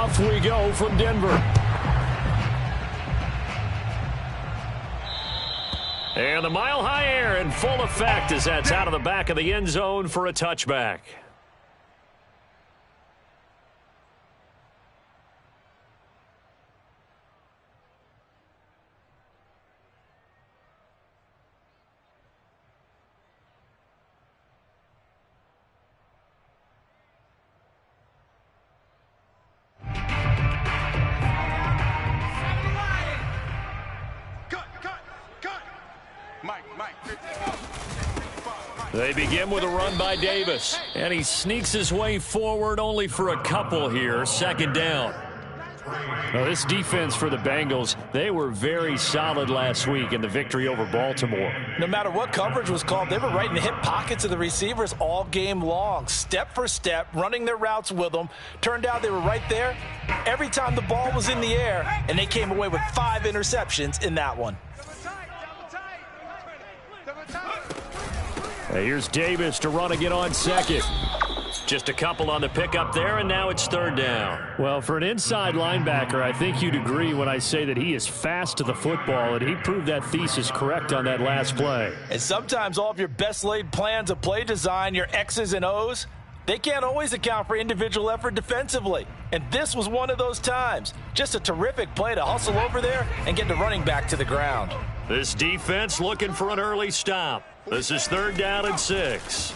off we go from Denver. And the mile-high air in full effect as that's out of the back of the end zone for a touchback. They begin with a run by Davis, and he sneaks his way forward only for a couple here. Second down. Now, this defense for the Bengals, they were very solid last week in the victory over Baltimore. No matter what coverage was called, they were right in the hip pockets of the receivers all game long, step for step, running their routes with them. Turned out they were right there every time the ball was in the air, and they came away with 5 interceptions in that one. Here's Davis to run again on second. Just a couple on the pickup there, and now it's third down. Well, for an inside linebacker, I think you'd agree when I say that he is fast to the football, and he proved that thesis correct on that last play. And sometimes all of your best laid plans of play design, your X's and O's, they can't always account for individual effort defensively. And this was one of those times. Just a terrific play to hustle over there and get the running back to the ground. This defense looking for an early stop. This is third down and 6.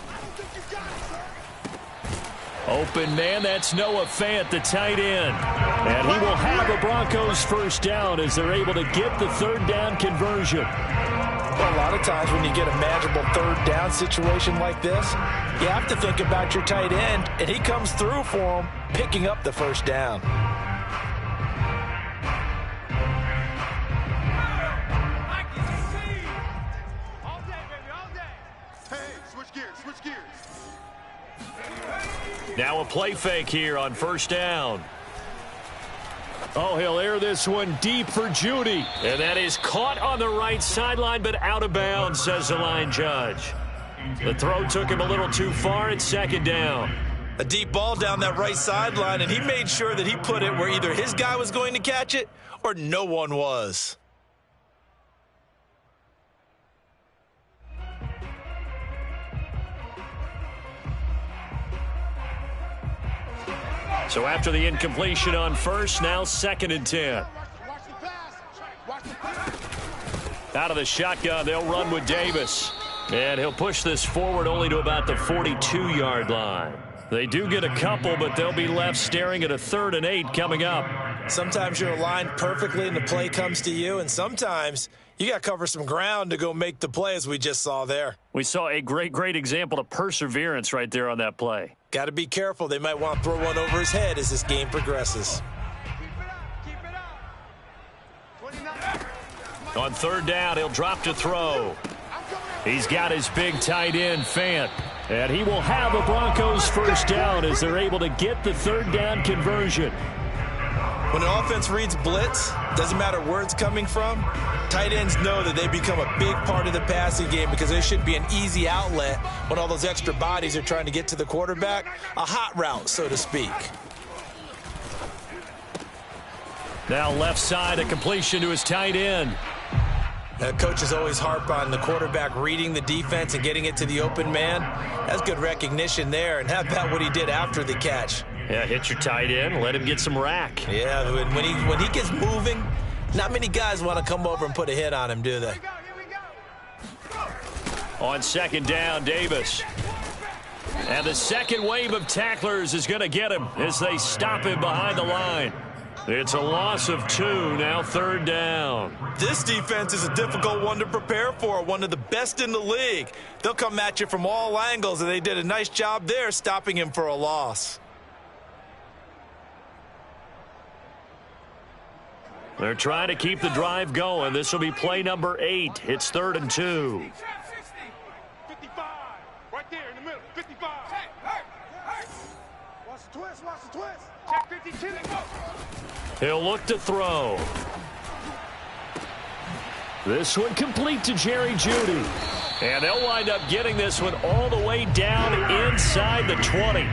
Open man, that's Noah Fant, the tight end. And he will have the Broncos first down as they're able to get the third down conversion. Well, a lot of times when you get a manageable third down situation like this, you have to think about your tight end, and he comes through for him, picking up the first down. Now a play fake here on first down. Oh, he'll air this one deep for Judy. And that is caught on the right sideline, but out of bounds, says the line judge. The throw took him a little too far. It's second down. A deep ball down that right sideline, and he made sure that he put it where either his guy was going to catch it or no one was. So after the incompletion on first, now second and 10. Out of the shotgun, they'll run with Davis. And he'll push this forward only to about the 42-yard line. They do get a couple, but they'll be left staring at a 3rd and 8 coming up. Sometimes you're aligned perfectly and the play comes to you, and sometimes you got to cover some ground to go make the play, as we just saw there. We saw a great example of perseverance right there on that play. Got to be careful. They might want to throw one over his head as this game progresses. On third down, he'll drop to throw. He's got his big tight end, Fant. And he will have the Broncos first down as they're able to get the third down conversion. When an offense reads blitz, doesn't matter where it's coming from, tight ends know that they become a big part of the passing game because there should be an easy outlet when all those extra bodies are trying to get to the quarterback. A hot route, so to speak. Now left side, a completion to his tight end. Coaches always harp on the quarterback reading the defense and getting it to the open man. That's good recognition there. And how about what he did after the catch? Yeah, hit your tight end, let him get some rack. Yeah, when he gets moving, not many guys want to come over and put a hit on him, do they? On second down, Davis. And the second wave of tacklers is going to get him as they stop him behind the line. It's a loss of 2, now third down. This defense is a difficult one to prepare for, one of the best in the league. They'll come at you from all angles, and they did a nice job there stopping him for a loss. They're trying to keep the drive going. This will be play number 8. It's 3rd and 2. 55, right there in the middle, 55. Watch the twist, watch the twist. Check 52. He'll look to throw. This one complete to Jerry Jeudy. And they'll wind up getting this one all the way down inside the 20.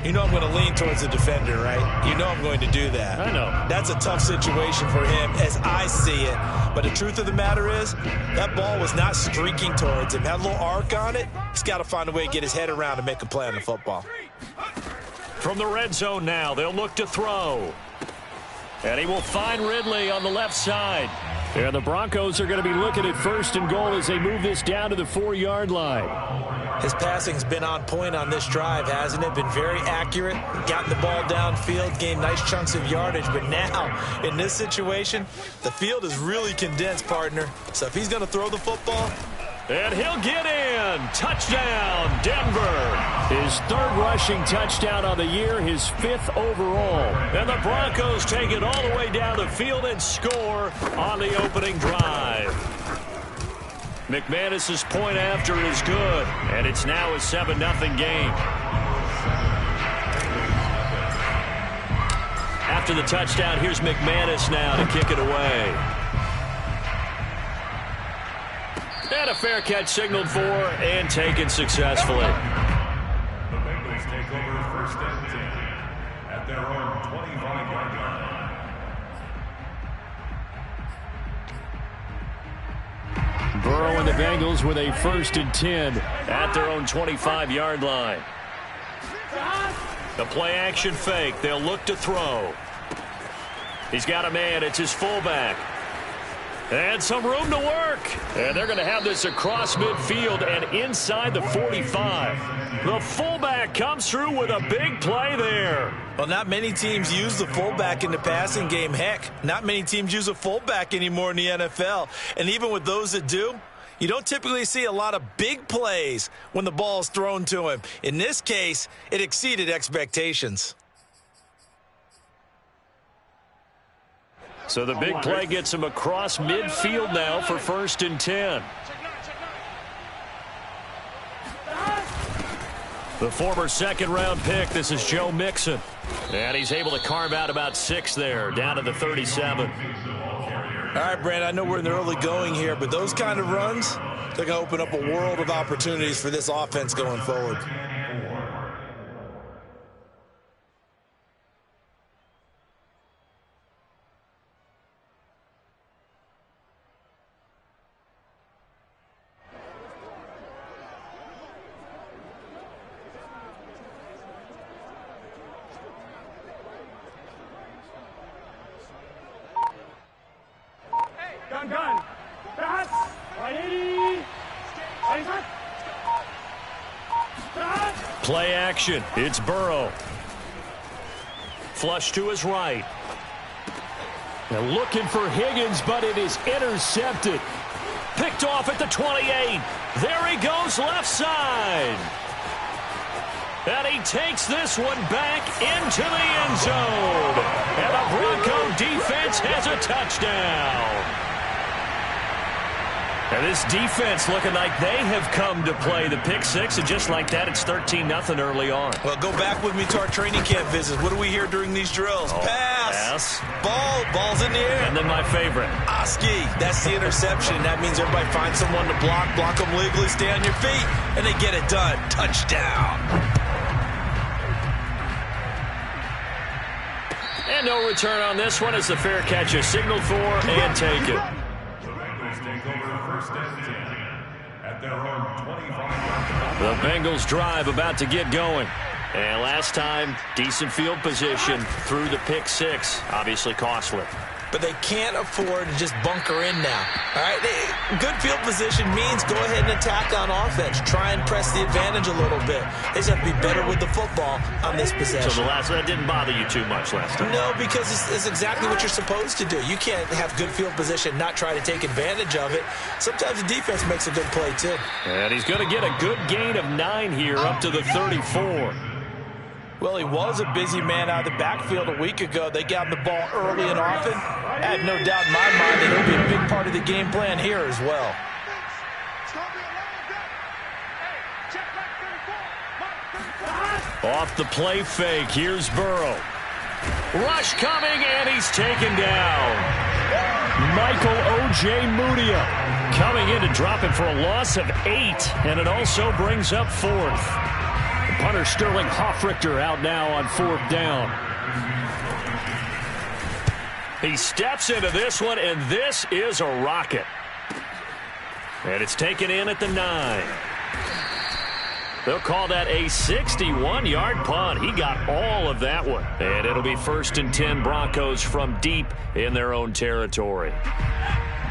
You know I'm going to lean towards the defender, right? You know I'm going to do that. I know. That's a tough situation for him as I see it. But the truth of the matter is, that ball was not streaking towards him. Had a little arc on it. He's got to find a way to get his head around and make a play on the football. From the red zone now, they'll look to throw. And he will find Ridley on the left side. And the Broncos are going to be looking at 1st and goal as they move this down to the 4-yard line. His passing's been on point on this drive, hasn't it? Been very accurate, gotten the ball downfield, gained nice chunks of yardage. But now, in this situation, the field is really condensed, partner. So if he's going to throw the football... And he'll get in. Touchdown, Denver. His 3rd rushing touchdown on the year, his 5th overall. And the Broncos take it all the way down the field and score on the opening drive. McManus's point after is good, and it's now a 7-0 game. After the touchdown, here's McManus now to kick it away. And a fair catch signaled for and taken successfully. The Bengals take over 1st and 10 at their own 25-yard line. Burrow and the Bengals with a 1st and 10 at their own 25-yard line. The play-action fake. They'll look to throw. He's got a man. It's his fullback. And some room to work. And they're going to have this across midfield and inside the 45. The fullback comes through with a big play there. Well, not many teams use the fullback in the passing game. Heck, not many teams use a fullback anymore in the NFL. And even with those that do, you don't typically see a lot of big plays when the ball is thrown to him. In this case, it exceeded expectations. So the big play gets him across midfield now for 1st and 10. The former 2nd-round pick, this is Joe Mixon. And he's able to carve out about 6 there, down to the 37. All right, Brand, I know we're in the early going here, but those kind of runs, they're going to open up a world of opportunities for this offense going forward. Gun. Pass. 180. Play action. It's Burrow. Flush to his right. Now looking for Higgins, but it is intercepted. Picked off at the 28. There he goes left side. And he takes this one back into the end zone. And the Bronco defense has a touchdown. And this defense looking like they have come to play the pick 6, and just like that, it's 13-0 early on. Well, go back with me to our training camp visits. What do we hear during these drills? Pass. Ball's in the air. And then my favorite. Oski, that's the interception. That means everybody finds someone to block them legally, stay on your feet, and they get it done. Touchdown. And no return on this one as the fair catch is signaled for and taken. The Bengals take over 1st and 10 at their own 25-yard line. The Bengals drive about to get going. And last time, decent field position through the pick 6. Obviously costly. But they can't afford to just bunker in now. All right, good field position means go ahead and attack on offense. Try and press the advantage a little bit. They just have to be better with the football on this possession. So that didn't bother you too much last time? No, because it's exactly what you're supposed to do. You can't have good field position, not try to take advantage of it. Sometimes the defense makes a good play too. And he's going to get a good gain of 9 here up to the 34. Well, he was a busy man out of the backfield a week ago. They got him the ball early and often. I have no doubt in my mind that he'll be a big part of the game plan here as well. Off the play fake, here's Burrow. Rush coming, and he's taken down. Michael O.J. Mudia coming in to drop him for a loss of 8, and it also brings up 4th. Punter Sterling Hoffrichter out now on 4th down. He steps into this one, and this is a rocket. And it's taken in at the 9. They'll call that a 61-yard punt. He got all of that one. And it'll be 1st and 10 Broncos from deep in their own territory.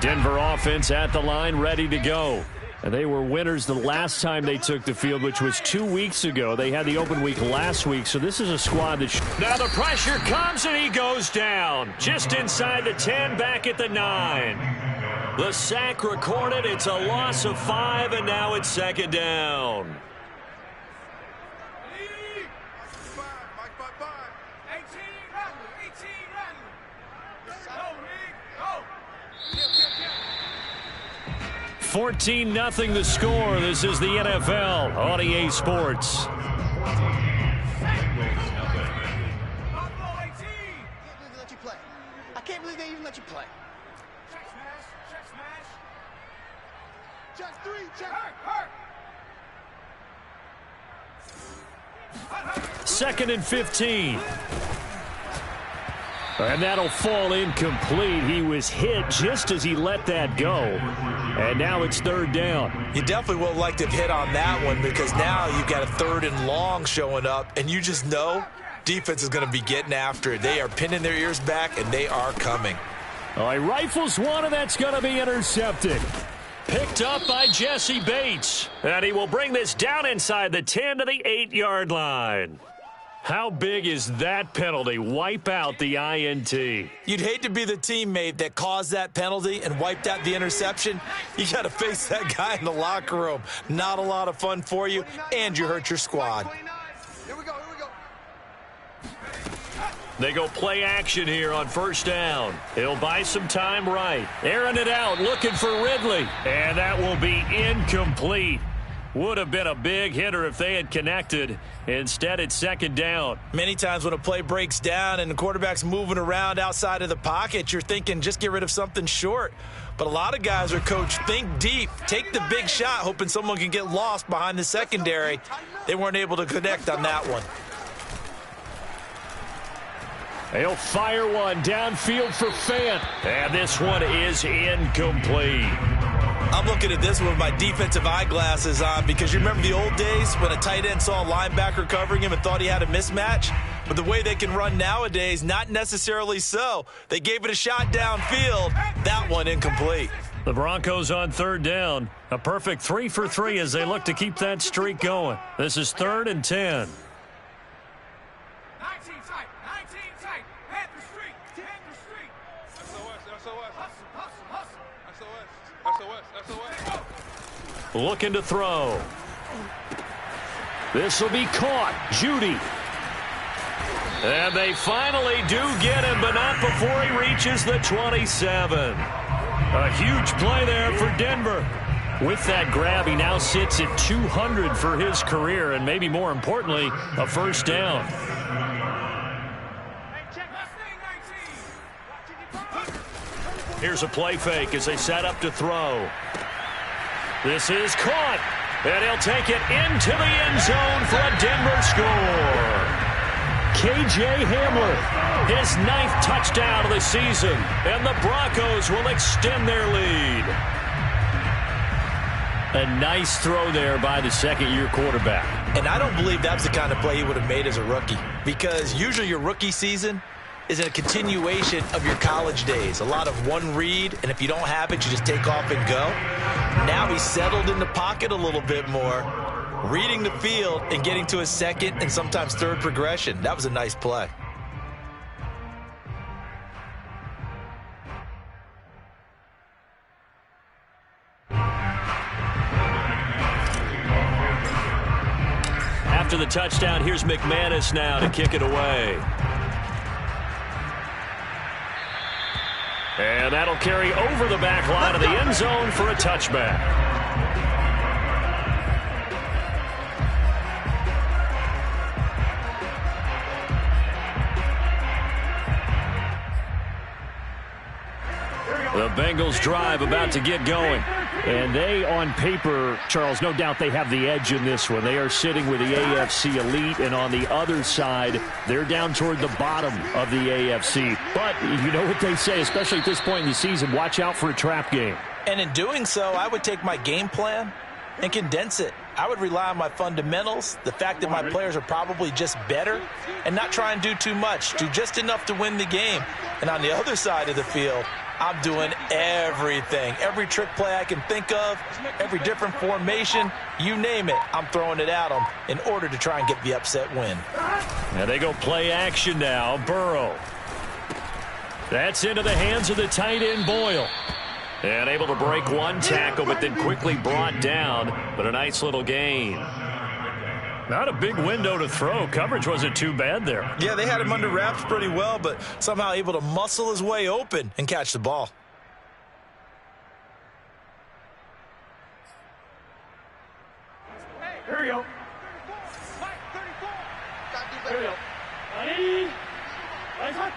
Denver offense at the line, ready to go. And they were winners the last time they took the field, which was 2 weeks ago. They had the open week last week, so this is a squad that... Now the pressure comes, and he goes down. Just inside the 10, back at the 9. The sack recorded. It's a loss of 5, and now it's 2nd down. Go, 14-0 the score. This is the NFL on EA Sports. I can't believe they even let you play. Check smash. Just 3, check. Hurt. 2nd and 15. And that'll fall incomplete. He was hit just as he let that go. And now it's 3rd down. You definitely would like to have hit on that one, because now you've got a 3rd and long showing up, and you just know defense is going to be getting after it. They are pinning their ears back, and they are coming. All right, rifles one, and that's going to be intercepted. Picked up by Jesse Bates. And he will bring this down inside the 10 to the 8-yard line. How big is that penalty? Wipe out the INT. You'd hate to be the teammate that caused that penalty and wiped out the interception. You got to face that guy in the locker room. Not a lot of fun for you, and you hurt your squad. Here we go. They go play action here on 1st down. He'll buy some time right. Airing it out, looking for Ridley. And that will be incomplete. Would have been a big hitter if they had connected. Instead, it's 2nd down. Many times when a play breaks down and the quarterback's moving around outside of the pocket, you're thinking just get rid of something short. But a lot of guys are coached, think deep, take the big shot, hoping someone can get lost behind the secondary. They weren't able to connect on that one. They'll fire one downfield for Fant. And this one is incomplete. I'm looking at this one with my defensive eyeglasses on, because you remember the old days when a tight end saw a linebacker covering him and thought he had a mismatch? But the way they can run nowadays, not necessarily so. They gave it a shot downfield. That one incomplete. The Broncos on 3rd down. A perfect 3 for 3 as they look to keep that streak going. This is 3rd and 10. 19 tight. Head the street. SOS. Looking to throw. This will be caught. Judy. And they finally do get him, but not before he reaches the 27. A huge play there for Denver. With that grab, he now sits at 200 for his career, and maybe more importantly, a 1st down. Here's a play fake as they set up to throw. This is caught, and he'll take it into the end zone for a Denver score. K.J. Hamler, his 9th touchdown of the season, and the Broncos will extend their lead. A nice throw there by the 2nd-year quarterback. And I don't believe that's the kind of play he would have made as a rookie, because usually your rookie season is a continuation of your college days. A lot of one read, and if you don't have it, you just take off and go. Now he's settled in the pocket a little bit more, reading the field and getting to his 2nd and sometimes 3rd progression. That was a nice play. After the touchdown, here's McManus now to kick it away. And that'll carry over the back line of the end zone for a touchback. The Bengals drive about to get going. And they, on paper, Charles, no doubt they have the edge in this one. They are sitting with the AFC elite, and on the other side, they're down toward the bottom of the AFC. But you know what they say, especially at this point in the season, watch out for a trap game. And in doing so, I would take my game plan and condense it. I would rely on my fundamentals, the fact that my players are probably just better, and not try and do too much, do just enough to win the game. And on the other side of the field, I'm doing everything. Every trick play I can think of, every different formation, you name it, I'm throwing it at them in order to try and get the upset win. Now they go play action now. Burrow. That's into the hands of the tight end, Boyle. And able to break one tackle, but then quickly brought down. But a nice little gain. Not a big window to throw. Coverage wasn't too bad there. Yeah, they had him under wraps pretty well, but somehow able to muscle his way open and catch the ball. Here we go. Here we go. Ready? Nice one.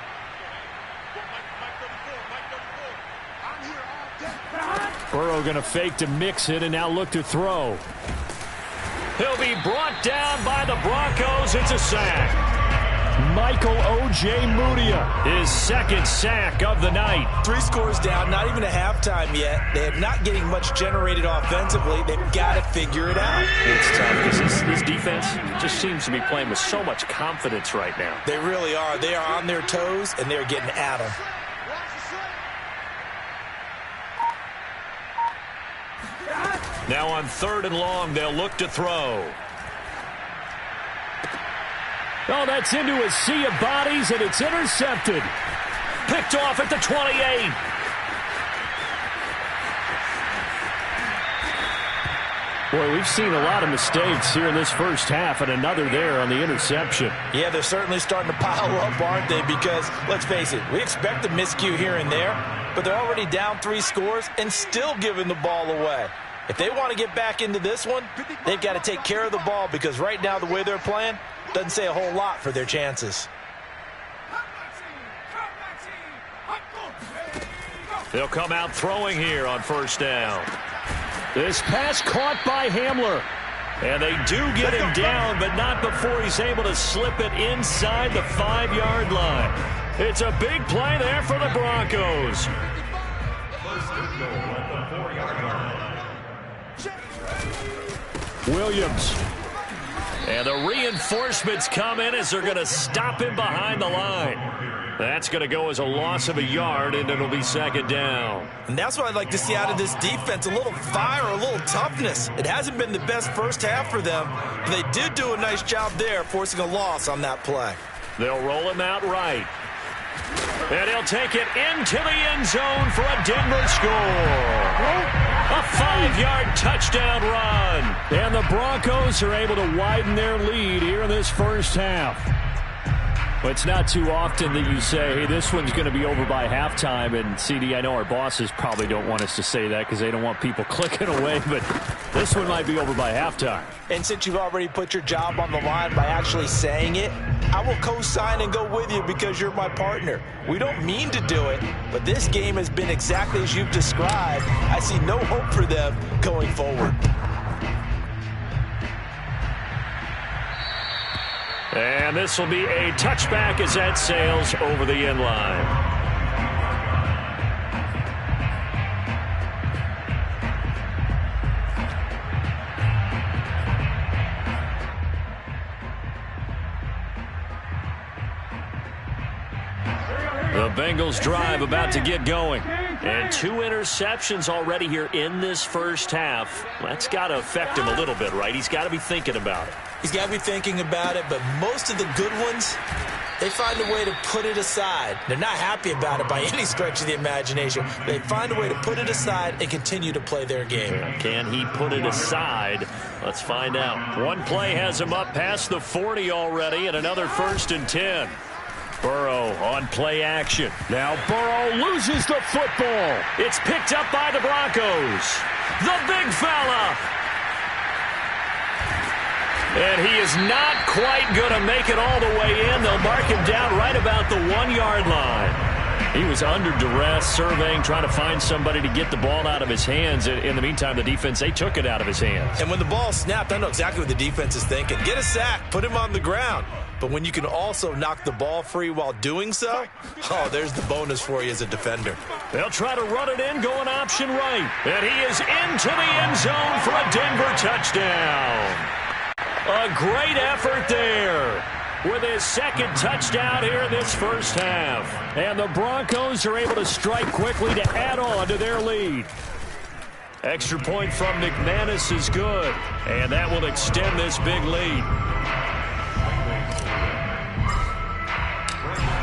Burrow going to fake to mix it and now look to throw. He'll be brought down by the Broncos. It's a sack. Michael O.J. Mudia, His second sack of the night. 3 scores down, not even a halftime yet. They are not getting much generated offensively. They've got to figure it out. It's tough because his defense just seems to be playing with so much confidence right now. They really are. They are on their toes, and they're getting at them. Now on 3rd and long, they'll look to throw. Oh, that's into a sea of bodies, and it's intercepted. Picked off at the 28. Boy, we've seen a lot of mistakes here in this first half, and another there on the interception. Yeah, they're certainly starting to pile up, aren't they? Because, let's face it, we expect a miscue here and there, but they're already down 3 scores and still giving the ball away. If they want to get back into this one, they've got to take care of the ball because right now the way they're playing doesn't say a whole lot for their chances. They'll come out throwing here on 1st down. This pass caught by Hamler. And they do get him down, but not before he's able to slip it inside the 5-yard line. It's a big play there for the Broncos. First and goal at the 4-yard line. Williams. And the reinforcements come in as they're going to stop him behind the line. That's going to go as a loss of a yard, and it'll be 2nd down. And that's what I'd like to see out of this defense, a little fire, a little toughness. It hasn't been the best first half for them, but they did do a nice job there forcing a loss on that play. They'll roll him out right. And he'll take it into the end zone for a Denver score. A 5-yard touchdown run. And the Broncos are able to widen their lead here in this first half. But it's not too often that you say, hey, this one's going to be over by halftime. And, CD, I know our bosses probably don't want us to say that because they don't want people clicking away. But this one might be over by halftime. And since you've already put your job on the line by actually saying it, I will co-sign and go with you because you're my partner. We don't mean to do it, but this game has been exactly as you've described. I see no hope for them going forward. And this will be a touchback as that sails over the end line. The Bengals drive about to get going. And 2 interceptions already here in this first half. That's got to affect him a little bit, right? He's got to be thinking about it. He's got to be thinking about it, but most of the good ones, they find a way to put it aside. They're not happy about it by any stretch of the imagination. They find a way to put it aside and continue to play their game. Can he put it aside? Let's find out. One play has him up past the 40 already, and another 1st and 10. Burrow on play action. Now Burrow loses the football. It's picked up by the Broncos. The big fella. And he is not quite going to make it all the way in. They'll mark him down right about the 1-yard line. He was under duress, surveying, trying to find somebody to get the ball out of his hands. In the meantime, the defense, they took it out of his hands. And when the ball snapped, I know exactly what the defense is thinking. Get a sack, put him on the ground. But when you can also knock the ball free while doing so, oh, there's the bonus for you as a defender. They'll try to run it in, going option right. And he is into the end zone for a Denver touchdown. A great effort there with his second touchdown here in this first half. And the Broncos are able to strike quickly to add on to their lead. Extra point from McManus is good, and that will extend this big lead.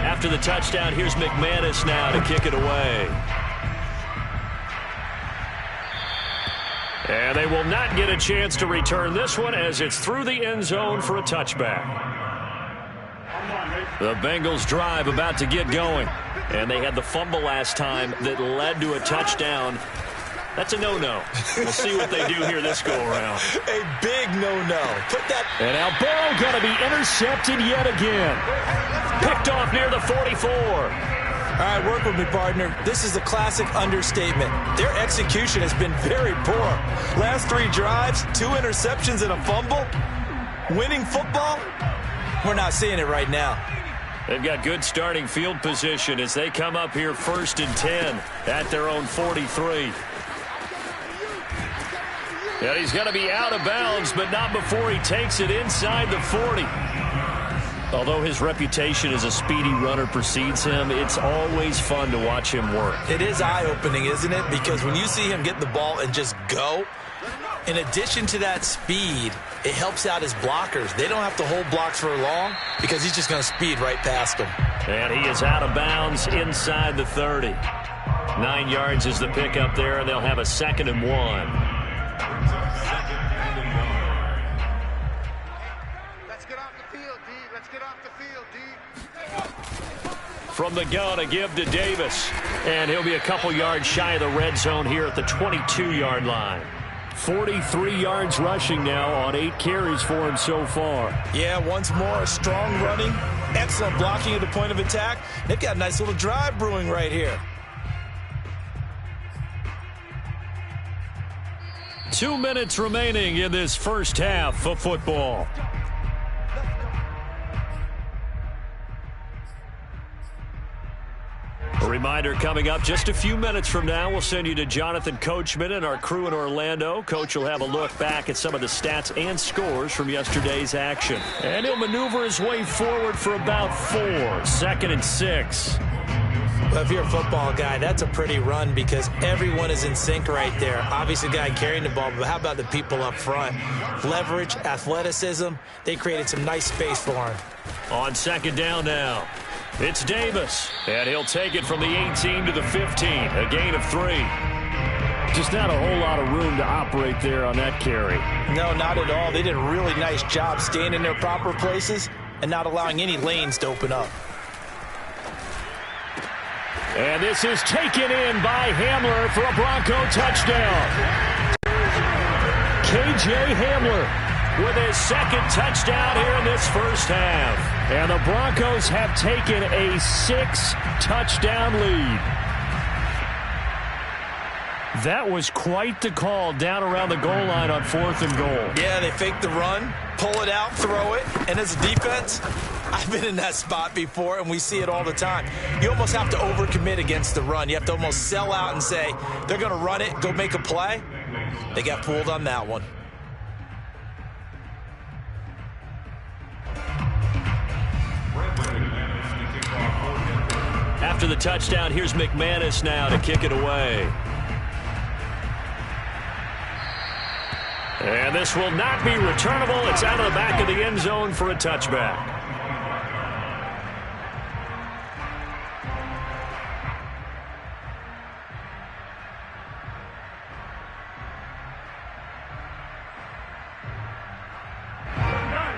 After the touchdown, here's McManus now to kick it away. And they will not get a chance to return this one as it's through the end zone for a touchback. The Bengals drive about to get going. And they had the fumble last time that led to a touchdown. That's a no-no. We'll see what they do here this go-around. A big no-no. Put that. And now Burrow going to be intercepted yet again. Picked off near the 44. All right, work with me, partner. This is a classic understatement. Their execution has been very poor. Last 3 drives, 2 interceptions and a fumble. Winning football? We're not seeing it right now. They've got good starting field position as they come up here 1st and 10 at their own 43. And he's going to be out of bounds, but not before he takes it inside the 40. Although his reputation as a speedy runner precedes him, it's always fun to watch him work. It is eye-opening, isn't it? Because when you see him get the ball and just go, in addition to that speed, it helps out his blockers. They don't have to hold blocks for long because he's just going to speed right past them. And he is out of bounds inside the 30. 9 yards is the pickup there, and they'll have a 2nd and 1. From the gun, a give to Davis. And he'll be a couple yards shy of the red zone here at the 22-yard line. 43 yards rushing now on 8 carries for him so far. Yeah, once more, strong running, excellent blocking at the point of attack. They've got a nice little drive brewing right here. 2 minutes remaining in this first half of football. A reminder coming up just a few minutes from now, we'll send you to Jonathan Coachman and our crew in Orlando. Coach will have a look back at some of the stats and scores from yesterday's action. And he'll maneuver his way forward for about 4. 2nd and 6. Well, if you're a football guy, that's a pretty run because everyone is in sync right there. Obviously, the guy carrying the ball, but how about the people up front? Leverage, athleticism, they created some nice space for him. On 2nd down now. It's Davis, and he'll take it from the 18 to the 15, a gain of 3. Just not a whole lot of room to operate there on that carry. No, not at all. They did a really nice job staying in their proper places and not allowing any lanes to open up. And this is taken in by Hamler for a Bronco touchdown. K.J. Hamler with his 2nd touchdown here in this first half. And the Broncos have taken a 6-touchdown lead. That was quite the call down around the goal line on 4th and goal. Yeah, they fake the run, pull it out, throw it. And as a defense, I've been in that spot before, and we see it all the time. You almost have to overcommit against the run. You have to almost sell out and say, they're going to run it, go make a play. They got fooled on that one. After the touchdown, here's McManus now to kick it away. And this will not be returnable. It's out of the back of the end zone for a touchback.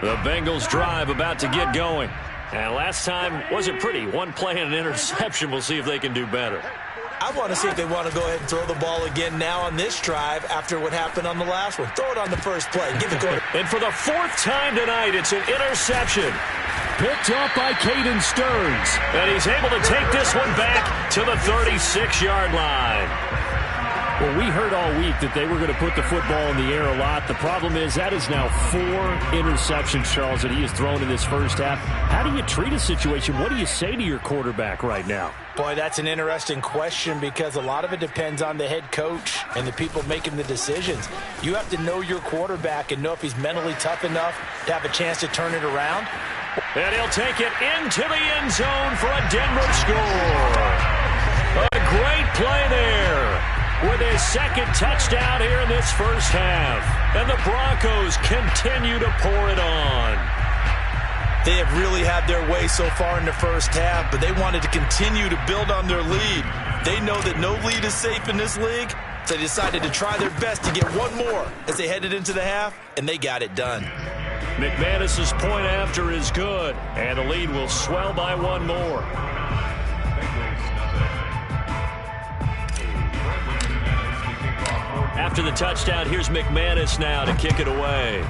The Bengals drive about to get going. And last time wasn't pretty. 1 play and an interception. We'll see if they can do better. I want to see if they want to go ahead and throw the ball again now on this drive after what happened on the last one. Throw it on the first play. Give the quarter. And for the fourth time tonight, it's an interception. Picked up by Caden Stearns. And he's able to take this one back to the 36-yard line. Well, we heard all week that they were going to put the football in the air a lot. The problem is that is now 4 interceptions, Charles, that he has thrown in this first half. How do you treat a situation? What do you say to your quarterback right now? Boy, that's an interesting question because a lot of it depends on the head coach and the people making the decisions. You have to know your quarterback and know if he's mentally tough enough to have a chance to turn it around. And he'll take it into the end zone for a Denver score. A great play there with his second touchdown here in this first half. And the Broncos continue to pour it on. They have really had their way so far in the first half, but they wanted to continue to build on their lead. They know that no lead is safe in this league, so they decided to try their best to get one more as they headed into the half, and they got it done. McManus's point after is good, and the lead will swell by one more. After the touchdown, here's McManus now to kick it away.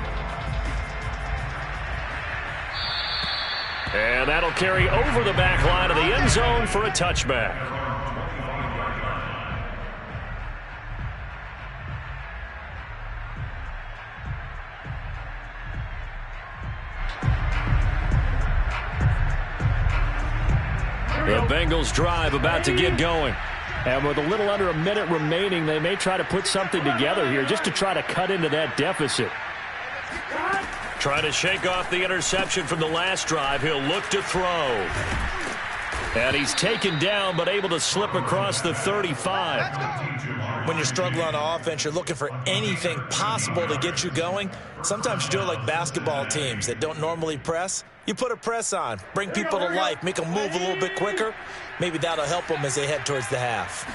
And that'll carry over the back line of the end zone for a touchback. The Bengals drive about to get going. And with a little under a minute remaining, they may try to put something together here just to try to cut into that deficit. Trying to shake off the interception from the last drive. He'll look to throw. And he's taken down but able to slip across the 35. When you're struggling on offense, you're looking for anything possible to get you going. Sometimes you do it like basketball teams that don't normally press. You put a press on, bring people to life, make them move a little bit quicker. Maybe that'll help them as they head towards the half.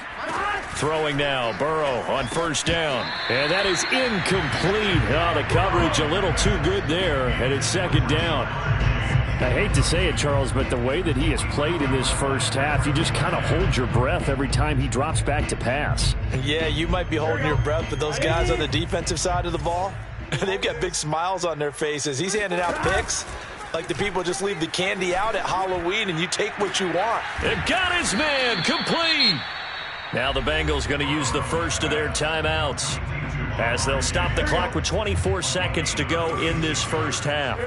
Throwing now, Burrow on first down. And that is incomplete. Oh, the coverage a little too good there, and it's second down. I hate to say it, Charles, but the way that he has played in this first half, you just kind of hold your breath every time he drops back to pass. Yeah, you might be holding your breath, but those guys on the defensive side of the ball, they've got big smiles on their faces. He's handing out picks like the people just leave the candy out at Halloween and you take what you want. They've got his man complete. Now the Bengals going to use the first of their timeouts as they'll stop the clock with 24 seconds to go in this first half.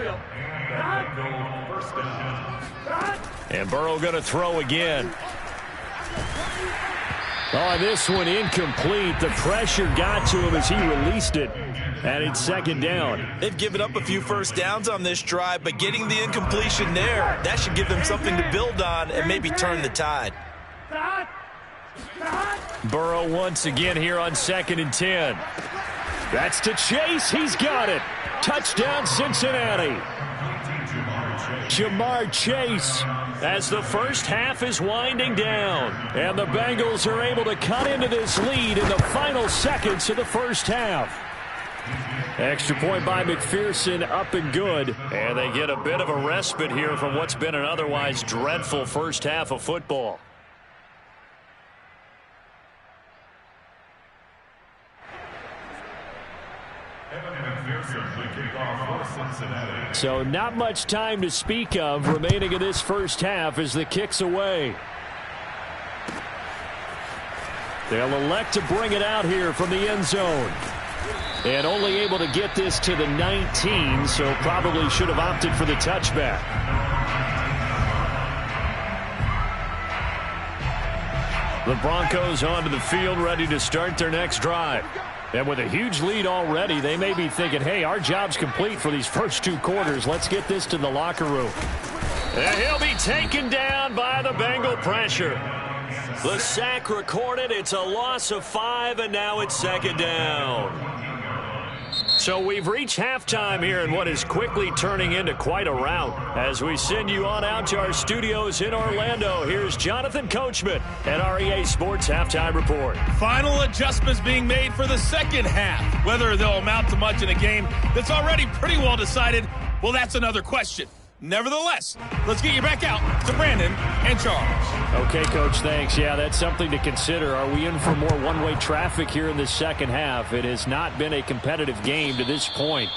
And Burrow going to throw again. Oh, this one incomplete. The pressure got to him as he released it. And it's second down. They've given up a few first downs on this drive, but getting the incompletion there, that should give them something to build on and maybe turn the tide. Burrow once again here on 2nd and 10. That's to Chase. He's got it. Touchdown, Cincinnati. Jamar Chase as the first half is winding down. And the Bengals are able to cut into this lead in the final seconds of the first half. Extra point by McPherson, up and good. And they get a bit of a respite here from what's been an otherwise dreadful first half of football. So not much time to speak of remaining in this first half as the kick's away. They'll elect to bring it out here from the end zone. And only able to get this to the 19, so probably should have opted for the touchback. The Broncos onto the field, ready to start their next drive. And with a huge lead already, they may be thinking, hey, our job's complete for these first 2 quarters. Let's get this to the locker room. And he'll be taken down by the Bengal pressure. The sack recorded. It's a loss of 5, and now it's second down. So we've reached halftime here in what is quickly turning into quite a rout. As we send you on out to our studios in Orlando, here's Jonathan Coachman at REA Sports Halftime Report. Final adjustments being made for the second half. Whether they'll amount to much in a game that's already pretty well decided, well, that's another question. Nevertheless, let's get you back out to Brandon and Charles. Okay, Coach, thanks. Yeah, that's something to consider. Are we in for more one-way traffic here in the second half? It has not been a competitive game to this point.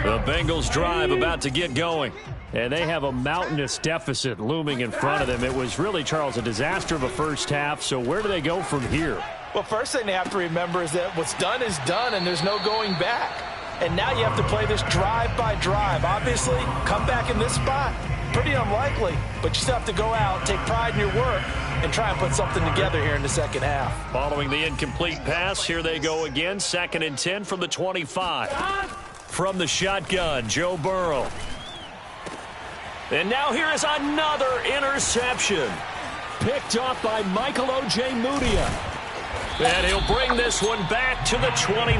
The Bengals drive about to get going. And they have a mountainous deficit looming in front of them. It was really, Charles, a disaster of a first half. So where do they go from here? Well, first thing they have to remember is that what's done is done, and there's no going back. And now you have to play this drive by drive. Obviously, come back in this spot. Pretty unlikely, but you still have to go out, take pride in your work, and try and put something together here in the second half. Following the incomplete pass, here they go again. 2nd and 10 from the 25. From the shotgun, Joe Burrow. And now here is another interception. Picked off by Michael Ojemudia. And he'll bring this one back to the 29.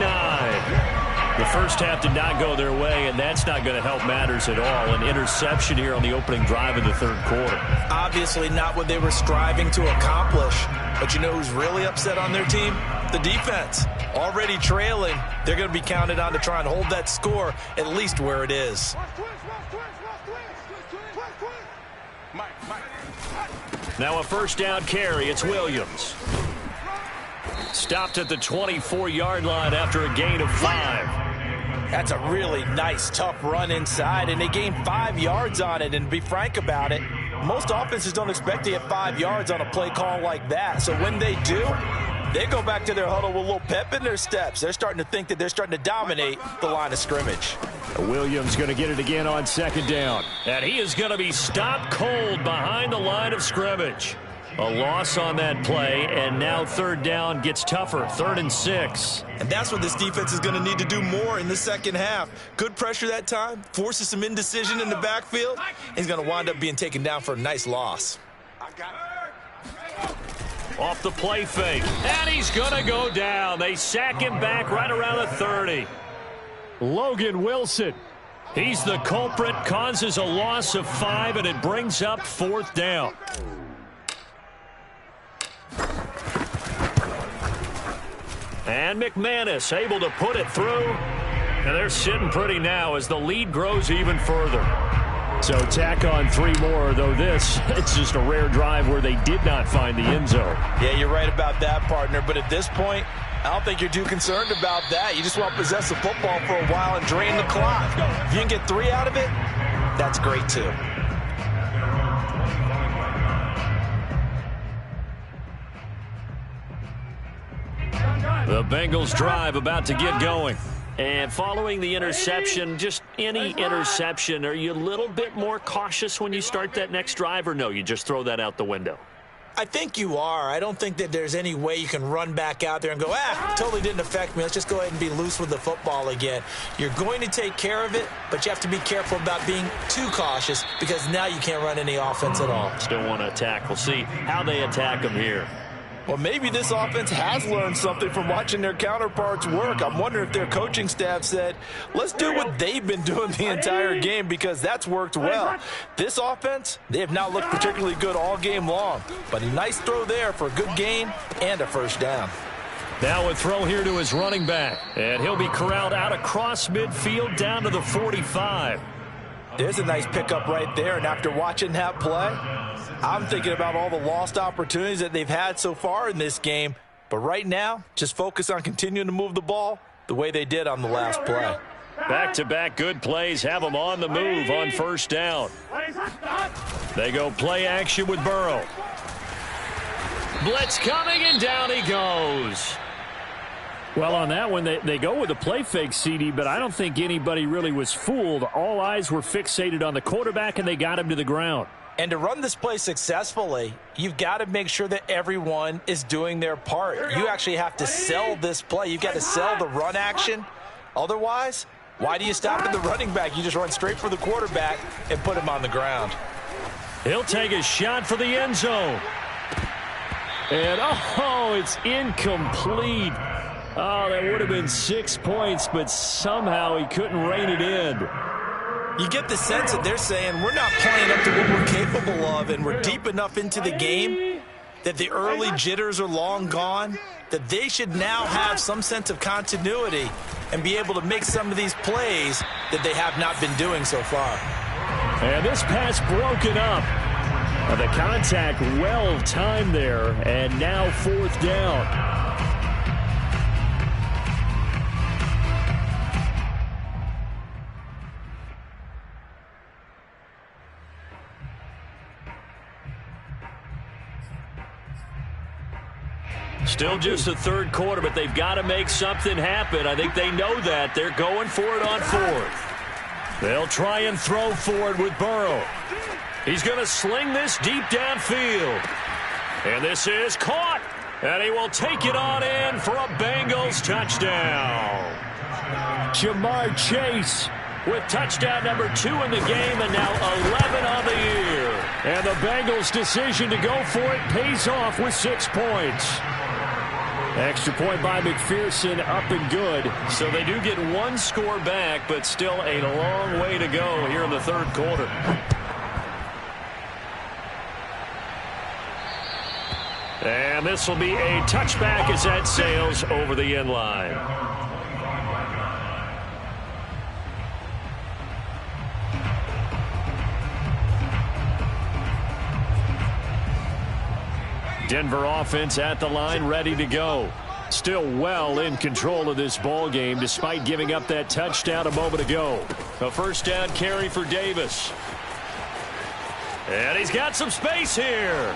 The first half did not go their way, and that's not going to help matters at all. An interception here on the opening drive of the third quarter. Obviously not what they were striving to accomplish. But you know who's really upset on their team? The defense. Already trailing. They're going to be counted on to try and hold that score at least where it is. Now a first down carry. It's Williams. Stopped at the 24-yard line after a gain of 5. That's a really nice, tough run inside, and they gained 5 yards on it. And to be frank about it, most offenses don't expect to get 5 yards on a play call like that. So when they do, they go back to their huddle with a little pep in their steps. They're starting to think that they're starting to dominate the line of scrimmage. Williams going to get it again on 2nd down. And he is going to be stopped cold behind the line of scrimmage. A loss on that play, and now 3rd down gets tougher. 3rd and 6. And that's what this defense is going to need to do more in the second half. Good pressure that time, forces some indecision in the backfield. He's going to wind up being taken down for a nice loss. Off the play fake, and he's going to go down. They sack him back right around the 30. Logan Wilson, he's the culprit, causes a loss of 5, and it brings up 4th down. And McManus able to put it through. And they're sitting pretty now as the lead grows even further. So tack on 3 more, though it's just a rare drive where they did not find the end zone. Yeah, you're right about that, partner. But at this point, I don't think you're too concerned about that. You just want to possess the football for a while and drain the clock. If you can get 3 out of it, that's great too. The Bengals drive about to get going. And following the interception, just any interception, are you a little bit more cautious when you start that next drive, or no, you just throw that out the window? I think you are. I don't think that there's any way you can run back out there and go, totally didn't affect me. Let's just go ahead and be loose with the football again. You're going to take care of it, but you have to be careful about being too cautious because now you can't run any offense at all. Still want to attack. We'll see how they attack them here. Well, maybe this offense has learned something from watching their counterparts work. I'm wondering if their coaching staff said, let's do what they've been doing the entire game because that's worked well. This offense, they have not looked particularly good all game long, but a nice throw there for a good gain and a first down. Now a throw here to his running back, and he'll be corralled out across midfield down to the 45. There's a nice pickup right there, and after watching that play, I'm thinking about all the lost opportunities that they've had so far in this game. But right now, just focus on continuing to move the ball the way they did on the last play. Back-to-back good plays have them on the move on first down. They go play action with Burrow. Blitz coming, and down he goes. Well, on that one, they go with a play fake, CD, but I don't think anybody really was fooled. All eyes were fixated on the quarterback, and they got him to the ground. And to run this play successfully, you've got to make sure that everyone is doing their part. You actually have to sell this play. You've got to sell the run action. Otherwise, why do you stop at the running back? You just run straight for the quarterback and put him on the ground. He'll take a shot for the end zone. And, it's incomplete. Oh, that would have been 6 points, but somehow he couldn't rein it in. You get the sense that they're saying we're not playing up to what we're capable of, and we're deep enough into the game that the early jitters are long gone, that they should now have some sense of continuity and be able to make some of these plays that they have not been doing so far. And this pass broken up. The contact well timed there, and now 4th down. Still just the third quarter, but they've got to make something happen. I think they know that. They're going for it on 4th. They'll try and throw for it with Burrow. He's going to sling this deep downfield. And this is caught. And he will take it on in for a Bengals touchdown. Jamar Chase with touchdown number 2 in the game, and now 11 on the year. And the Bengals' decision to go for it pays off with 6 points. Extra point by McPherson, up and good. So they do get 1 score back, but still a long way to go here in the third quarter. And this will be a touchback as that sails over the end line. Denver offense at the line, ready to go. Still well in control of this ball game despite giving up that touchdown a moment ago. A first down carry for Davis. And he's got some space here.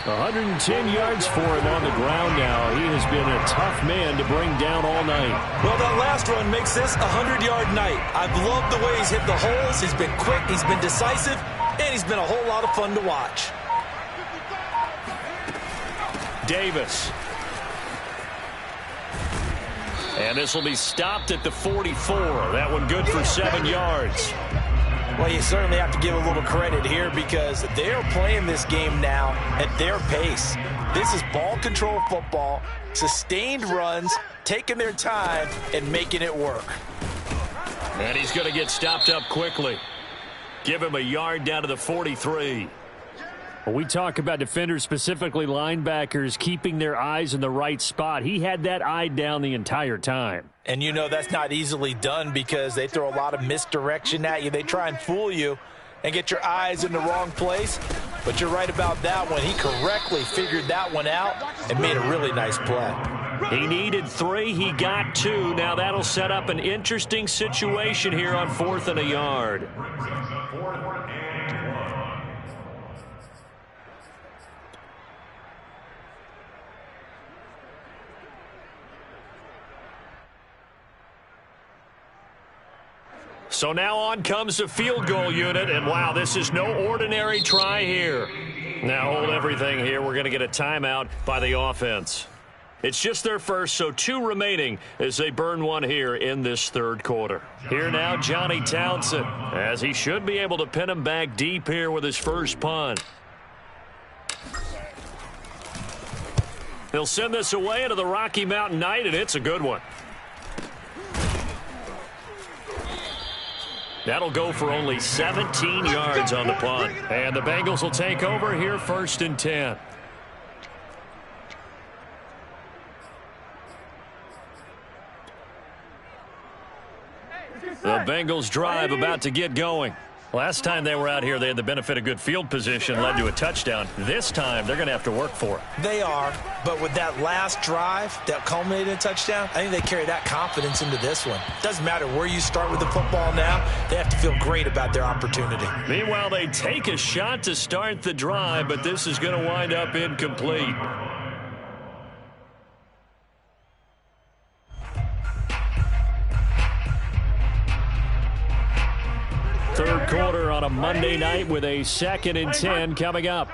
110 yards for him on the ground now. He has been a tough man to bring down all night. Well, that last run makes this a 100-yard night. I've loved the way he's hit the holes. He's been quick, he's been decisive, and he's been a whole lot of fun to watch. Davis. And this will be stopped at the 44. That one good for 7 yards. Well, you certainly have to give a little credit here because they're playing this game now at their pace. This is ball control football, sustained runs, taking their time and making it work. And he's going to get stopped up quickly. Give him a yard down to the 43. We talk about defenders, specifically linebackers, keeping their eyes in the right spot. He had that eye down the entire time. And you know that's not easily done because they throw a lot of misdirection at you. They try and fool you and get your eyes in the wrong place. But you're right about that one. He correctly figured that one out and made a really nice play. He needed 3. He got 2. Now that'll set up an interesting situation here on 4th and a yard. So now on comes the field goal unit, and wow, this is no ordinary try here. Now hold everything here. We're going to get a timeout by the offense. It's just their first, so 2 remaining as they burn 1 here in this third quarter. Here now, Johnny Townsend, as he should be able to pin him back deep here with his first punt. He'll send this away into the Rocky Mountain night, and it's a good one. That'll go for only 17 yards on the punt. And the Bengals will take over here, 1st and 10. The Bengals drive about to get going. Last time they were out here, they had the benefit of good field position, led to a touchdown. This time, they're going to have to work for it. They are, but with that last drive that culminated in a touchdown, I think they carry that confidence into this one. Doesn't matter where you start with the football now, they have to feel great about their opportunity. Meanwhile, they take a shot to start the drive, but this is going to wind up incomplete. Third quarter on a Monday night with a 2nd and 10 coming up.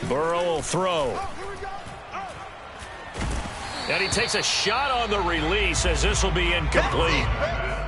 Burrow will throw. And he takes a shot on the release as this will be incomplete.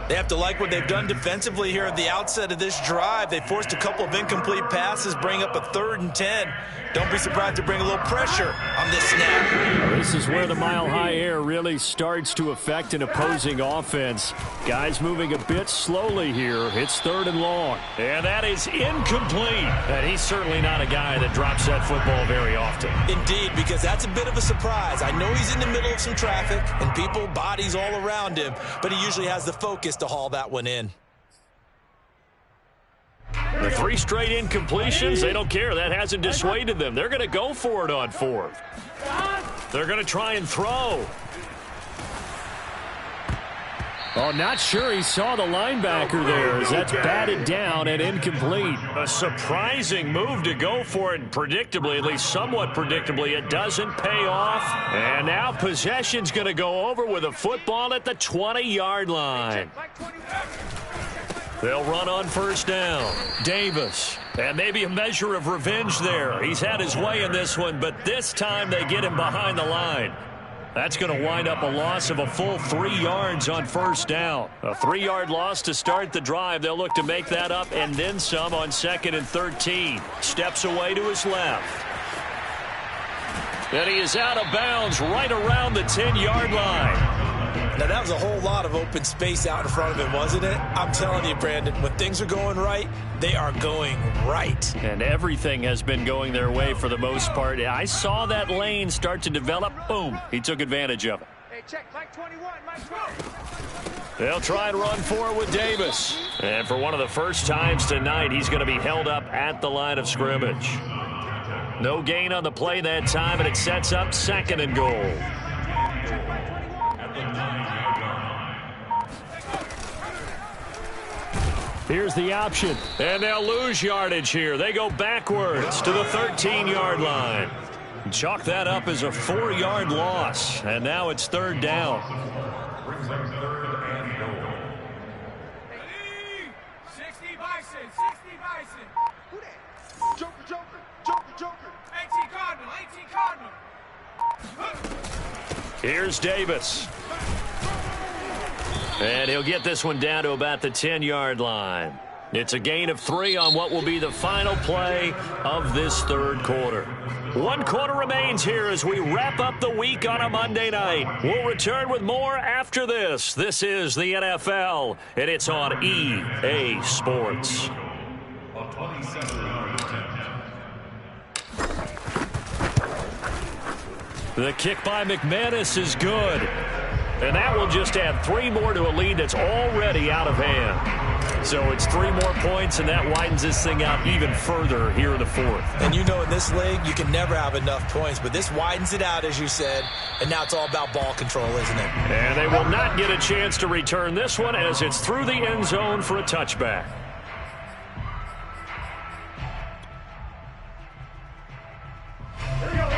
They have to like what they've done defensively here at the outset of this drive. They forced a couple of incomplete passes, bring up a 3rd and 10. Don't be surprised to bring a little pressure on this snap. This is where the mile-high air really starts to affect an opposing offense. Guys moving a bit slowly here. It's 3rd and long. And that is incomplete. And he's certainly not a guy that drops that football very often. Indeed, because that's a bit of a surprise. I know he's in the middle of some traffic and people, bodies all around him, but he usually has the focus to haul that one in. The 3 straight incompletions, they don't care. That hasn't dissuaded them. They're going to go for it on 4th. They're going to try and throw. Oh, not sure he saw the linebacker there as that's batted down and incomplete. A surprising move to go for it, predictably, at least somewhat predictably. It doesn't pay off. And now possession's going to go over with a football at the 20-yard line. They'll run on 1st down. Davis. And maybe a measure of revenge there. He's had his way in this one, but this time they get him behind the line. That's going to wind up a loss of a full 3 yards on 1st down. A 3-yard loss to start the drive. They'll look to make that up and then some on 2nd and 13. Steps away to his left. And he is out of bounds right around the 10-yard line. Now, that was a whole lot of open space out in front of him, wasn't it? I'm telling you, Brandon, when things are going right, they are going right. And everything has been going their way for the most part. I saw that lane start to develop. Boom. He took advantage of it. Hey, check, Mike 21, Mike 12. They'll try and run for it with Davis. And for one of the first times tonight, he's going to be held up at the line of scrimmage. No gain on the play that time, and it sets up 2nd and goal. Here's the option. And they'll lose yardage here. They go backwards to the 13-yard line. Chalk that up as a 4-yard loss. And now it's 3rd down. Brings them 3rd and goal. 60 Bison, 60 Bison. Who that? Joker, Joker, Joker, Joker. 18 Cardinal. Here's Davis. And he'll get this one down to about the 10-yard line. It's a gain of 3 on what will be the final play of this 3rd quarter. 1 quarter remains here as we wrap up the week on a Monday night. We'll return with more after this. This is the NFL, and it's on EA Sports. A 27-yard attempt. The kick by McManus is good. And that will just add 3 more to a lead that's already out of hand. So it's 3 more points, and that widens this thing out even further here in the 4th. And you know in this league, you can never have enough points, but this widens it out, as you said, and now it's all about ball control, isn't it? And they will not get a chance to return this one as it's through the end zone for a touchback.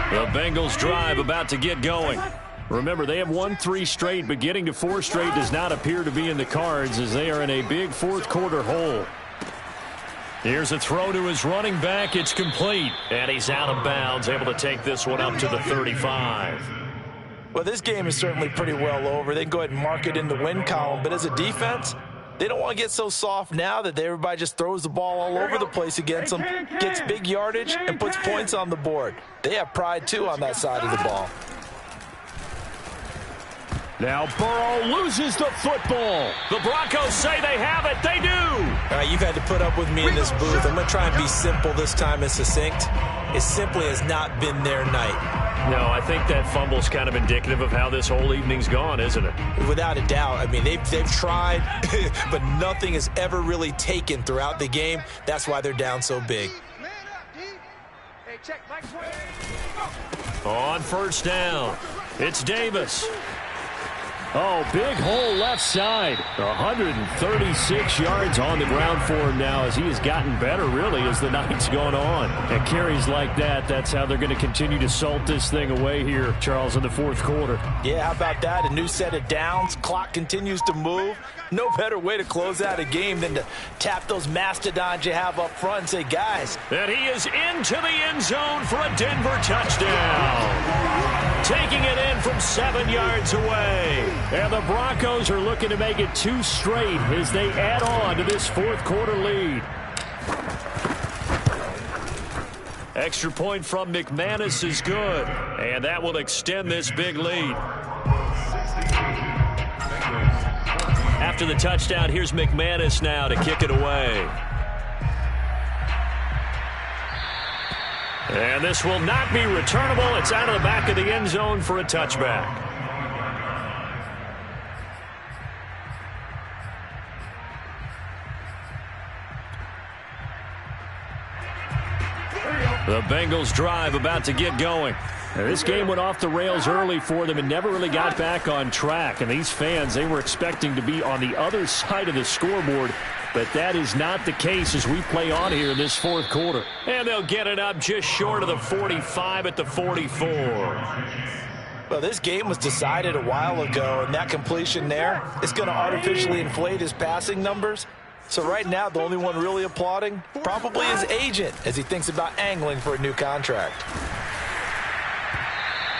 The Bengals drive about to get going. Remember, they have won 3 straight, but getting to 4 straight does not appear to be in the cards as they are in a big 4th quarter hole. Here's a throw to his running back. It's complete. And he's out of bounds, able to take this one up to the 35. Well, this game is certainly pretty well over. They can go ahead and mark it in the win column, but as a defense, they don't want to get so soft now that everybody just throws the ball all over the place against them, gets big yardage, and puts points on the board. They have pride, too, on that side of the ball. Now Burrow loses the football. The Broncos say they have it. They do. All right, you've had to put up with me in this booth. I'm going to try and be simple this time and succinct. It simply has not been their night. No, I think that fumble's kind of indicative of how this whole evening's gone, isn't it? Without a doubt. I mean, they've tried, but nothing has ever really taken throughout the game. That's why they're down so big. Man up, D. Hey, check, Mike 20. On 1st down, it's Davis. Oh, big hole left side. 136 yards on the ground for him now as he has gotten better, really, as the night's gone on. And carries like that, that's how they're going to continue to salt this thing away here, Charles, in the 4th quarter. Yeah, how about that? A new set of downs. Clock continues to move. No better way to close out a game than to tap those mastodons you have up front and say, guys. And he is into the end zone for a Denver touchdown. taking it in from 7 yards away. And the Broncos are looking to make it 2 straight as they add on to this fourth quarter lead. Extra point from McManus is good, and that will extend this big lead. After the touchdown, here's McManus now to kick it away. And this will not be returnable. It's out of the back of the end zone for a touchback. The Bengals drive about to get going. Now, this game went off the rails early for them and never really got back on track. And these fans, they were expecting to be on the other side of the scoreboard. But that is not the case as we play on here in this fourth quarter. And they'll get it up just short of the 45 at the 44. Well, this game was decided a while ago, and that completion there is going to artificially inflate his passing numbers. So right now, the only one really applauding probably his agent as he thinks about angling for a new contract.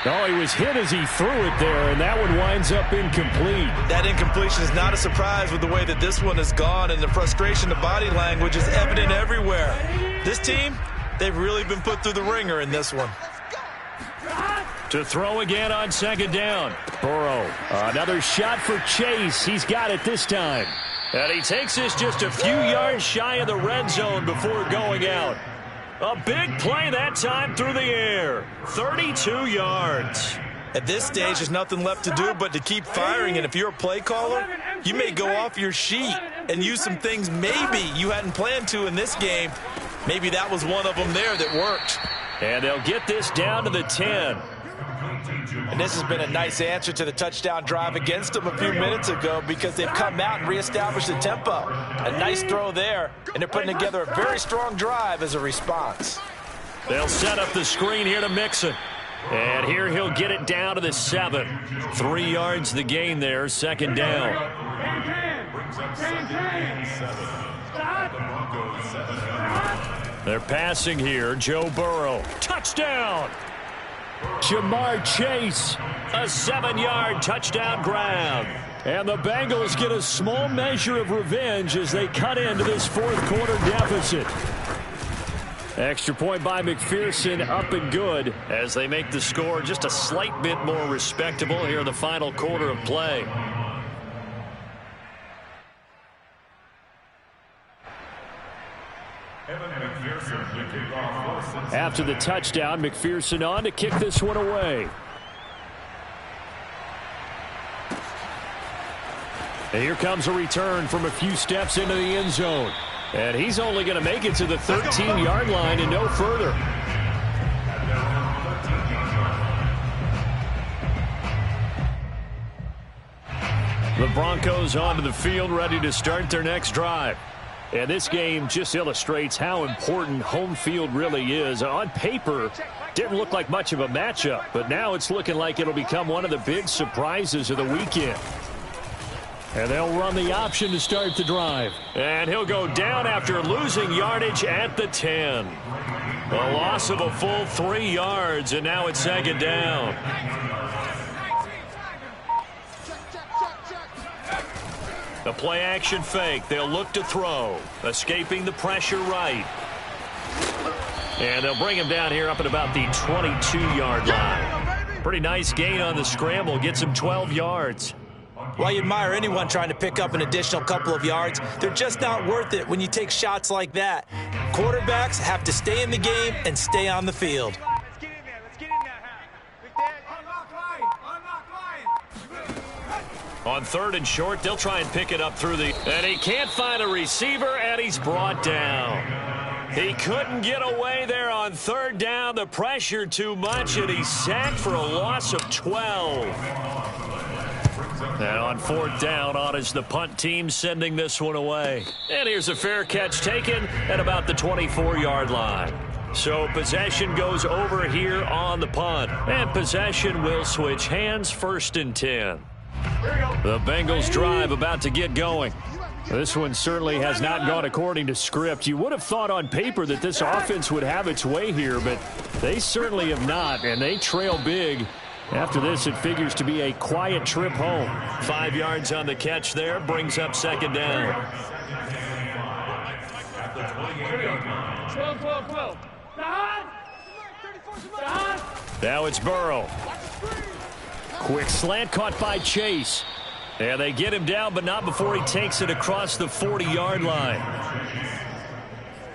Oh, he was hit as he threw it there, and that one winds up incomplete. That incompletion is not a surprise with the way that this one has gone, and the frustration, the body language is evident everywhere. This team, they've really been put through the ringer in this one. To throw again on second down. Burrow, another shot for Chase. He's got it this time. And he takes this just a few yards shy of the red zone before going out. A big play that time through the air. 32 yards. At this stage, there's nothing left to do but to keep firing. And if you're a play caller, you may go off your sheet and use some things maybe you hadn't planned to in this game. Maybe that was one of them there that worked. And they'll get this down to the 10. And this has been a nice answer to the touchdown drive against them a few minutes ago because they've come out and reestablished the tempo. A nice throw there, and they're putting together a very strong drive as a response. They'll set up the screen here to Mixon. And here he'll get it down to the 7. 3 yards the gain there, second down. They're passing here, Joe Burrow. Touchdown! Jamar Chase. A 7-yard touchdown grab. And the Bengals get a small measure of revenge as they cut into this fourth quarter deficit. Extra point by McPherson, up and good as they make the score just a slight bit more respectable here in the final quarter of play. After the touchdown, McPherson on to kick this one away. And here comes a return from a few steps into the end zone. And he's only going to make it to the 13-yard line and no further. The Broncos onto the field, ready to start their next drive. And this game just illustrates how important home field really is. On paper, didn't look like much of a matchup, but now it's looking like it'll become one of the big surprises of the weekend. And they'll run the option to start the drive. And he'll go down after losing yardage at the 10. A loss of a full 3 yards, and now it's second down. The play action fake. They'll look to throw. Escaping the pressure right. And they'll bring him down here up at about the 22-yard line. Pretty nice gain on the scramble. Gets him 12 yards. While you admire anyone trying to pick up an additional couple of yards, they're just not worth it when you take shots like that. Quarterbacks have to stay in the game and stay on the field. Let's get in there. Let's get in there, Big Dad. On 3rd and short, they'll try and pick it up through the... And he can't find a receiver, and he's brought down. He couldn't get away there on 3rd down. The pressure too much, and he's sacked for a loss of 12. And on 4th down, on is the punt team sending this one away. And here's a fair catch taken at about the 24-yard line. So possession goes over here on the punt. And possession will switch hands, 1st and 10. The Bengals drive about to get going. This one certainly has not gone according to script. You would have thought on paper that this offense would have its way here, but they certainly have not, and they trail big After this, it figures to be a quiet trip home. 5 yards on the catch there, brings up second down. At the 28-yard line. 12. Now it's Burrow. Quick slant caught by Chase. And they get him down, but not before he takes it across the 40-yard line.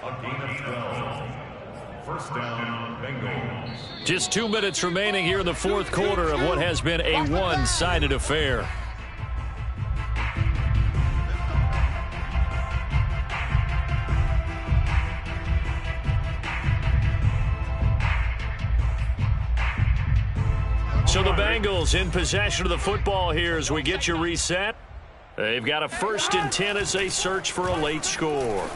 A gain of 12. First down, Bengals. Just 2 minutes remaining here in the fourth quarter of what has been a one-sided affair. So the Bengals in possession of the football here as we get you reset. They've got a 1st and 10 as they search for a late score.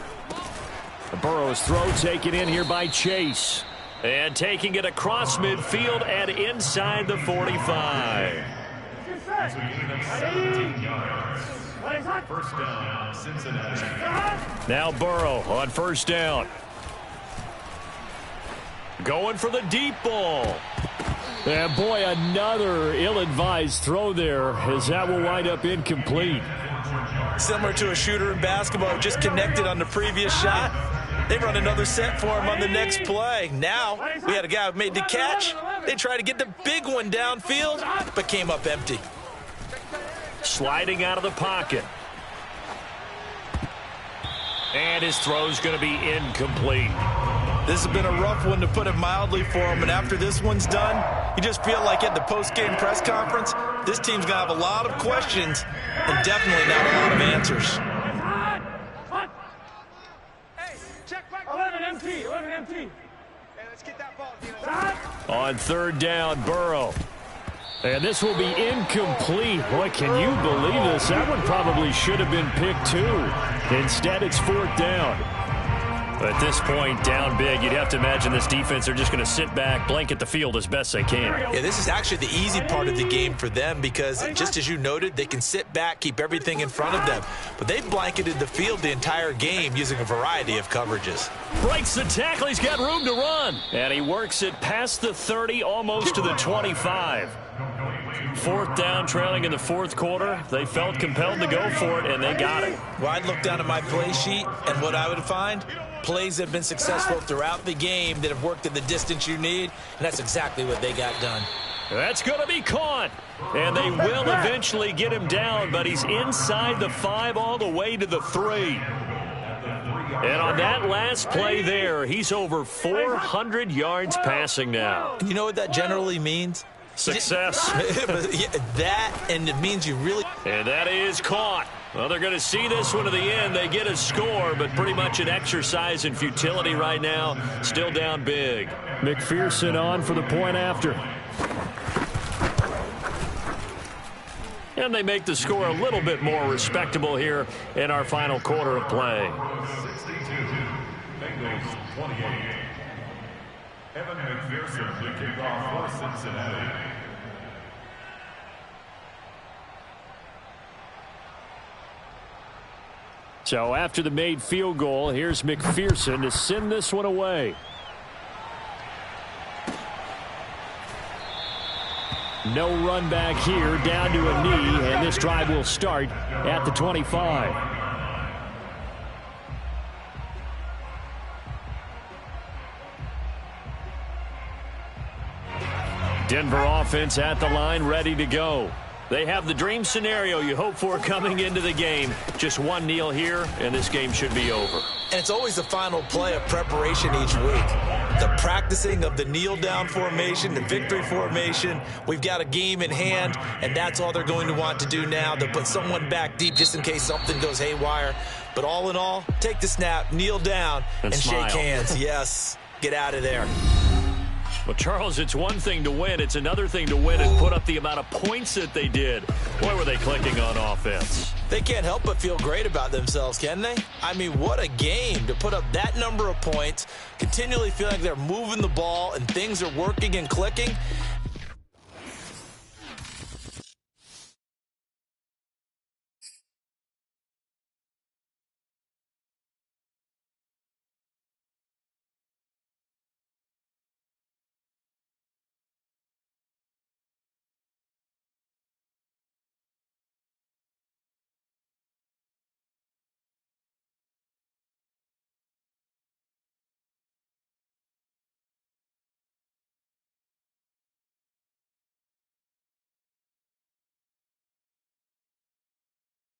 Burrow's throw taken in here by Chase. And taking it across midfield and inside the 45. That's a gain of 17 yards. First down, Cincinnati. Now Burrow on first down. Going for the deep ball. And boy, another ill-advised throw there as that will wind up incomplete. Similar to a shooter in basketball, just connected on the previous shot. They run another set for him on the next play. Now, we had a guy who made the catch. They tried to get the big one downfield, but came up empty. Sliding out of the pocket. And his throw's going to be incomplete. This has been a rough one, to put it mildly, for him. And after this one's done, you just feel like at the post-game press conference, this team's going to have a lot of questions and definitely not a lot of answers. Hey, check back. 11 empty. Hey, let's get that ball. On third down, Burrow. And this will be incomplete. Boy, can you believe this? That one probably should have been picked too. Instead, it's 4th down. At this point, down big, you'd have to imagine this defense are just going to sit back, blanket the field as best they can. Yeah, this is actually the easy part of the game for them because, just as you noted, they can sit back, keep everything in front of them. But they've blanketed the field the entire game using a variety of coverages. Breaks the tackle. He's got room to run. And he works it past the 30, almost to the 25. 4th down, trailing in the fourth quarter. They felt compelled to go for it, and they got it. Well, I'd look down at my play sheet, and what I would find, plays that have been successful throughout the game that have worked in the distance you need, and that's exactly what they got done. That's going to be caught. And they will eventually get him down, but he's inside the 5 all the way to the 3. And on that last play there, he's over 400 yards passing now. You know what that generally means? Success. That, and it means you really... And that is caught. Well, they're going to see this one to the end. They get a score, but pretty much an exercise in futility right now. Still down big. McPherson on for the point after. And they make the score a little bit more respectable here in our final quarter of play. 62, Bengals 28. Evan McPherson to kick off for Cincinnati. So after the made field goal, here's McPherson to send this one away. No run back here, down to a knee, and this drive will start at the 25. Denver offense at the line, ready to go. They have the dream scenario you hope for coming into the game. Just one kneel here, and this game should be over. And it's always the final play of preparation each week. The practicing of the kneel-down formation, the victory formation. We've got a game in hand, and that's all they're going to want to do now. They'll put someone back deep just in case something goes haywire. But all in all, take the snap, kneel down, and shake hands. Yes, get out of there. Well, Charles, it's one thing to win. It's another thing to win and put up the amount of points that they did. Boy, were they clicking on offense. They can't help but feel great about themselves, can they? I mean, what a game to put up that number of points, continually feeling like they're moving the ball and things are working and clicking.